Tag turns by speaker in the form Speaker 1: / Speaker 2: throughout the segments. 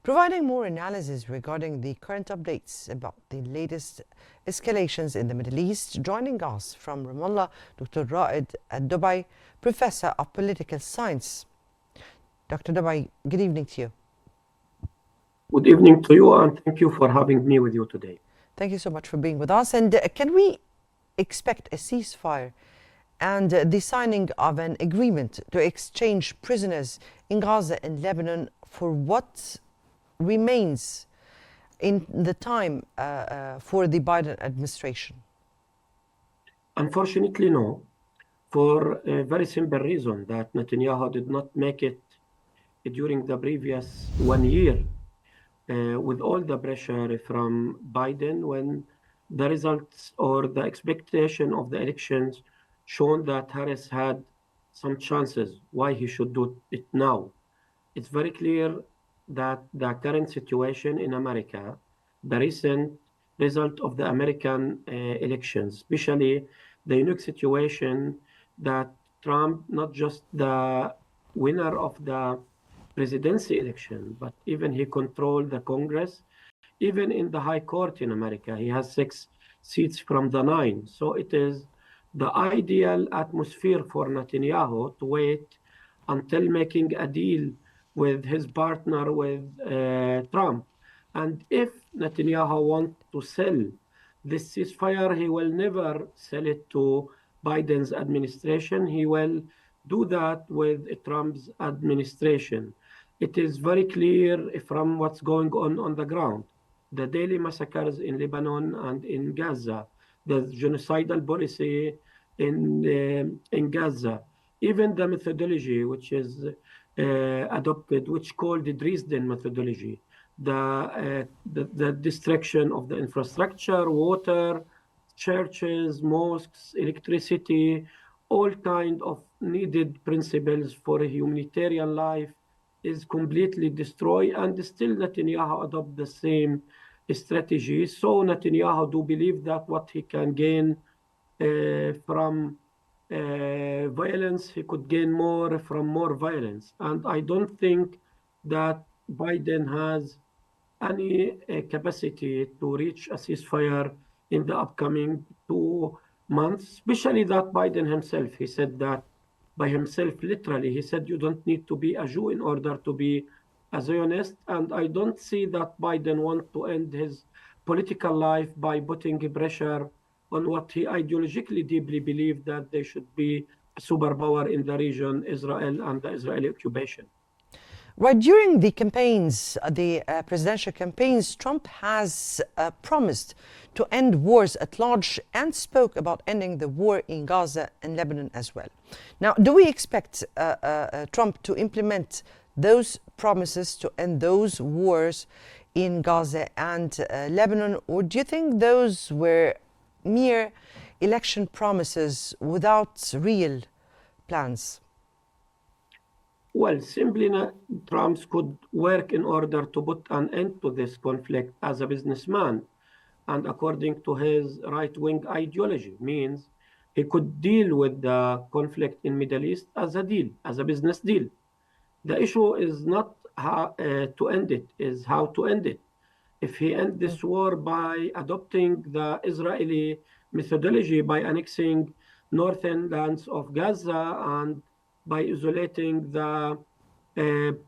Speaker 1: providing more analysis regarding the current updates about the latest escalations in the Middle East. Joining us from Ramallah, Dr. Raed Al-Dubai, Professor of Political Science. Dr. Dubai, good evening to you.
Speaker 2: Good evening to you, and thank you for having me with you today.
Speaker 1: Thank you so much for being with us. And can we expect a ceasefire and the signing of an agreement to exchange prisoners in Gaza and Lebanon for what remains in the time for the Biden administration?
Speaker 2: Unfortunately, no, for a very simple reason that Netanyahu did not make it during the previous 1 year with all the pressure from Biden when the results or the expectation of the elections shown that Harris had some chances. Why he should do it now? It's very clear that the current situation in America, the recent result of the American elections, especially the unique situation that Trump, not just the winner of the presidency election, but even he controlled the Congress, even in the High Court in America. He has 6 seats from the 9. So it is the ideal atmosphere for Netanyahu to wait until making a deal with his partner, with Trump. And if Netanyahu wants to sell this ceasefire, he will never sell it to Biden's administration. He will do that with Trump's administration. It is very clear from what's going on the ground. The daily massacres in Lebanon and in Gaza, the genocidal policy in Gaza, even the methodology which is adopted, which called the Dresden methodology, the destruction of the infrastructure, water, churches, mosques, electricity, all kind of needed principles for a humanitarian life is completely destroyed, and still Netanyahu adopt the same strategy. So Netanyahu do believe that what he can gain from violence, he could gain more from more violence. And I don't think that Biden has any capacity to reach a ceasefire in the upcoming 2 months, especially that Biden himself, he said that by himself, literally, he said you don't need to be a Jew in order to be a Zionist. And I don't see that Biden wants to end his political life by putting pressure on what he ideologically deeply believes that they should be a superpower in the region, Israel and the Israeli occupation.
Speaker 1: Right, during the campaigns, the presidential campaigns, Trump has promised to end wars at large and spoke about ending the war in Gaza and Lebanon as well. Now, do we expect Trump to implement those promises to end those wars in Gaza and Lebanon, or do you think those were mere election promises without real plans?
Speaker 2: Well, simply Trump could work in order to put an end to this conflict as a businessman. And according to his right-wing ideology, means he could deal with the conflict in Middle East as a deal, as a business deal. The issue is not how to end it, is how to end it. If he ends this war by adopting the Israeli methodology, by annexing northern lands of Gaza and by isolating the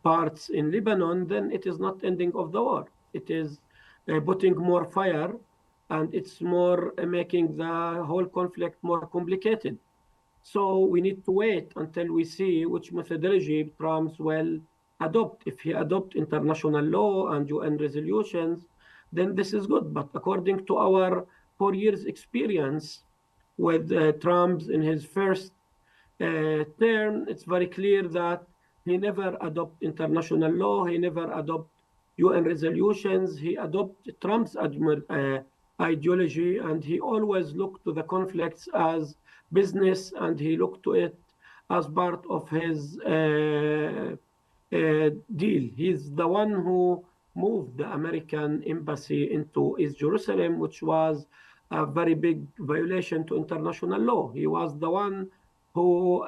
Speaker 2: parts in Lebanon, then it is not ending of the war. It is putting more fire, and it's more making the whole conflict more complicated. So we need to wait until we see which methodology Trump will adopt. If he adopt international law and UN resolutions, then this is good. But according to our 4 years experience with Trump in his first term, it's very clear that he never adopt international law, he never adopt UN resolutions, he adopt Trump's ideology, and he always looked to the conflicts as business, and he looked to it as part of his deal. He's the one who moved the American embassy into East Jerusalem, which was a very big violation to international law. He was the one who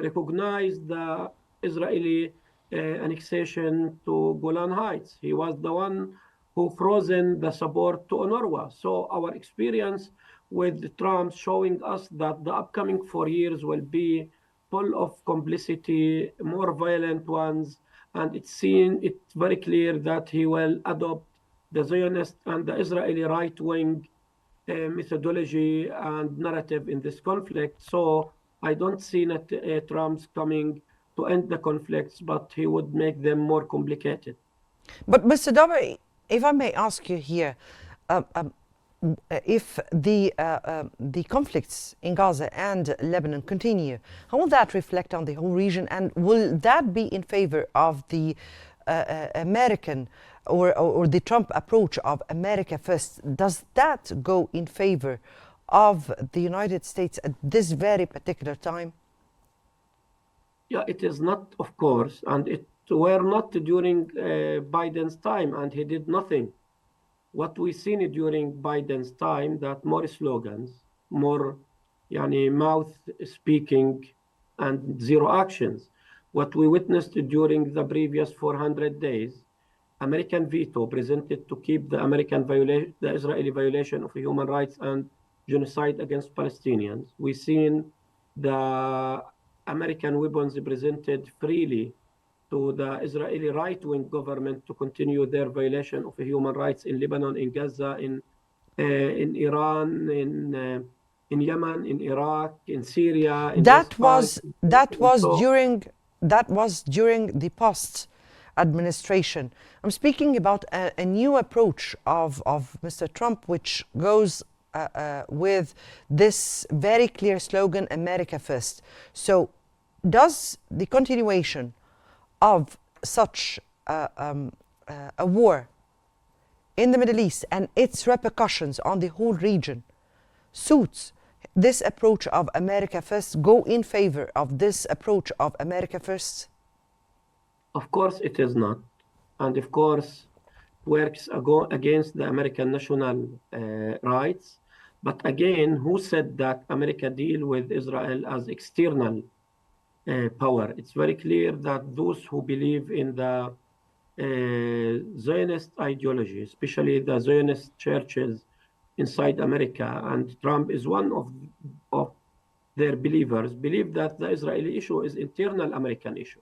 Speaker 2: recognized the Israeli annexation to Golan Heights. He was the one who frozen the support to UNRWA. So our experience with Trump showing us that the upcoming 4 years will be full of complicity, more violent ones, and it's very clear that he will adopt the Zionist and the Israeli right-wing methodology and narrative in this conflict. So I don't see Trump's coming to end the conflicts, but he would make them more complicated.
Speaker 1: But Mr. Dubai, if I may ask you here, if the conflicts in Gaza and Lebanon continue, how will that reflect on the whole region, and will that be in favor of the American or the Trump approach of America first? Does that go in favor of the United States at this very particular time?
Speaker 2: Yeah, it is not, of course, and it were not during Biden's time, and he did nothing. What we seen during Biden's time, that more slogans, more mouth speaking, and zero actions. What we witnessed during the previous 400 days, American veto presented to keep the Israeli violation of human rights and genocide against Palestinians. We've seen the American weapons presented freely to the Israeli right-wing government to continue their violation of human rights in Lebanon, in Gaza, in Iran, in Yemen, in Iraq, in Syria. In
Speaker 1: that was during the past administration. I'm speaking about a new approach of Mr. Trump, which goes with this very clear slogan, America First. So does the continuation of such a war in the Middle East and its repercussions on the whole region suits this approach of America First, go in favor of this approach of America First?
Speaker 2: Of course it is not. And of course works against the American national rights. But again, who said that America deal with Israel as external power? It's very clear that those who believe in the Zionist ideology, especially the Zionist churches inside America, and Trump is one of their believers, believe that the Israeli issue is internal American issue.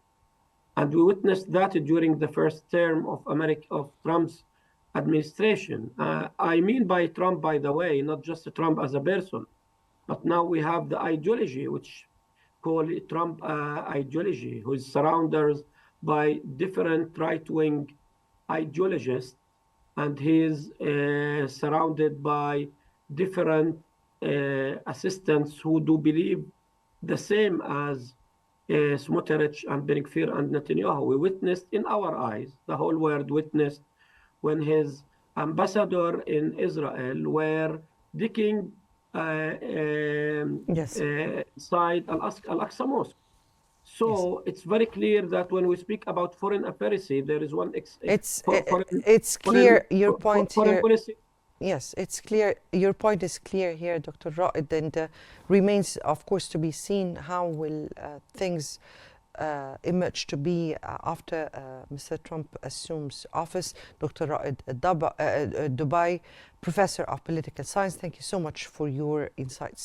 Speaker 2: And we witnessed that during the first term of Trump's administration. I mean by Trump, by the way, not just Trump as a person, but now we have the ideology, which call it Trump ideology, who is surrounded by different right-wing ideologists, and he is surrounded by different assistants who do believe the same as Smotrich and Ben Gvir and Netanyahu. We witnessed in our eyes, the whole world witnessed, when his ambassador in Israel were digging inside Al-Aqsa Mosque. So it's very clear that when we speak about foreign affairs, there is one.
Speaker 1: It's clear your point here. Policy. Yes, it's clear. Your point is clear here, Dr. Raed, and remains, of course, to be seen how will things emerge to be after Mr. Trump assumes office. Dr. Raed Al-Dubai, Professor of Political Science, thank you so much for your insights.